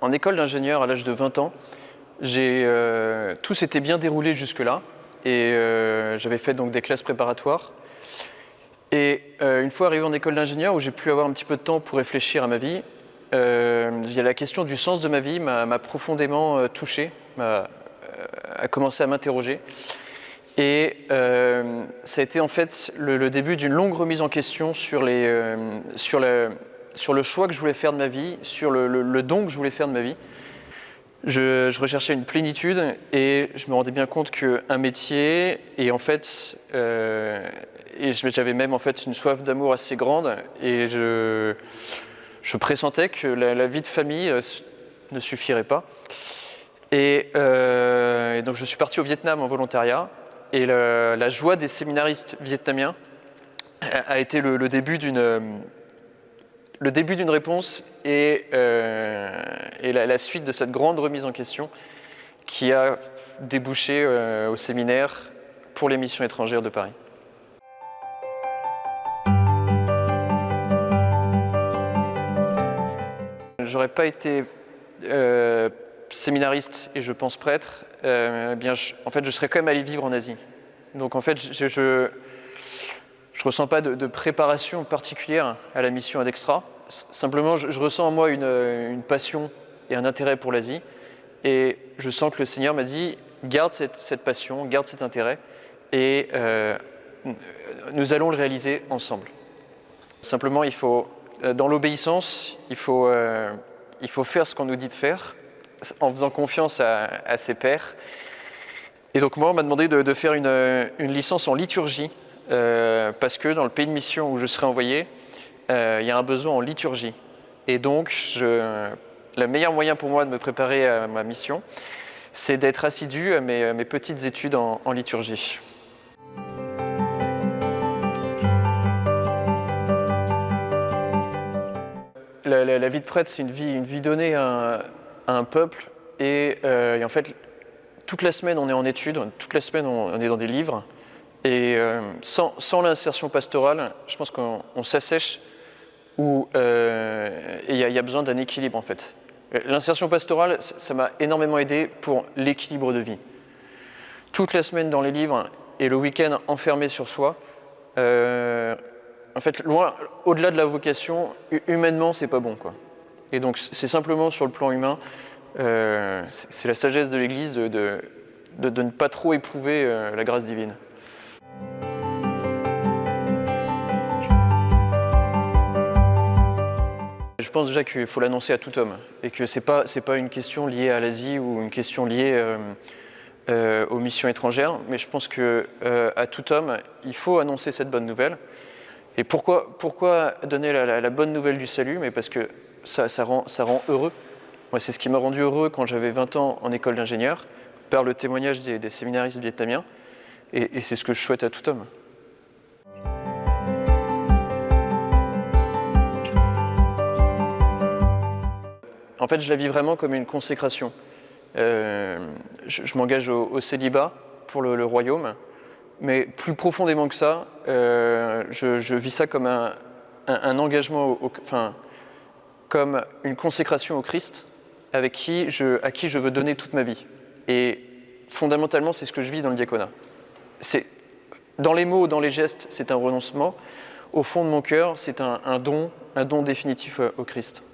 en école d'ingénieur à l'âge de 20 ans. Tout s'était bien déroulé jusque-là et j'avais fait donc des classes préparatoires. Et une fois arrivé en école d'ingénieur où j'ai pu avoir un petit peu de temps pour réfléchir à ma vie, la question du sens de ma vie m'a profondément touché, a commencé à m'interroger. Et ça a été en fait le début d'une longue remise en question sur le choix que je voulais faire de ma vie, sur le don que je voulais faire de ma vie. Je recherchais une plénitude et je me rendais bien compte qu'un métier, et en fait, j'avais même en fait une soif d'amour assez grande, et je pressentais que la vie de famille ne suffirait pas. Et donc je suis parti au Vietnam en volontariat, et la joie des séminaristes vietnamiens a été le début d'une réponse et la suite de cette grande remise en question qui a débouché au séminaire pour les missions étrangères de Paris. J'aurais pas été séminariste et je pense prêtre, en fait je serais quand même allé vivre en Asie. Donc en fait je ressens pas de préparation particulière à la mission AdExtra. Simplement je ressens en moi une passion et un intérêt pour l'Asie, et je sens que le Seigneur m'a dit garde cette passion, garde cet intérêt, et nous allons le réaliser ensemble. Simplement il faut, dans l'obéissance, il faut faire ce qu'on nous dit de faire, en faisant confiance à ses pairs. Et donc moi, on m'a demandé de faire une licence en liturgie, parce que dans le pays de mission où je serai envoyé, il y a un besoin en liturgie. Et donc, le meilleur moyen pour moi de me préparer à ma mission, c'est d'être assidu à mes petites études en liturgie. La vie de prêtre, c'est une vie donnée à un peuple, et en fait, toute la semaine on est en études, toute la semaine on est dans des livres, et sans l'insertion pastorale, je pense qu'on s'assèche, et il y a besoin d'un équilibre en fait. L'insertion pastorale, ça m'a énormément aidé pour l'équilibre de vie. Toute la semaine dans les livres et le week-end enfermé sur soi, en fait, loin, au-delà de la vocation, humainement, c'est pas bon, quoi. Et donc, c'est simplement sur le plan humain, c'est la sagesse de l'Église de ne pas trop éprouver la grâce divine. Je pense déjà qu'il faut l'annoncer à tout homme, et que c'est pas une question liée à l'Asie ou une question liée aux missions étrangères, mais je pense qu'à tout homme, il faut annoncer cette bonne nouvelle. Et pourquoi donner la bonne nouvelle du salut? Mais parce que ça rend heureux. Moi, c'est ce qui m'a rendu heureux quand j'avais 20 ans en école d'ingénieur, par le témoignage des séminaristes vietnamiens, et c'est ce que je souhaite à tout homme. En fait, je la vis vraiment comme une consécration. Je m'engage au célibat pour le royaume, mais plus profondément que ça, je vis ça comme un engagement, comme une consécration au Christ, à qui je veux donner toute ma vie. Et fondamentalement, c'est ce que je vis dans le diaconat. Dans les mots, dans les gestes, c'est un renoncement. Au fond de mon cœur, c'est un don définitif au Christ.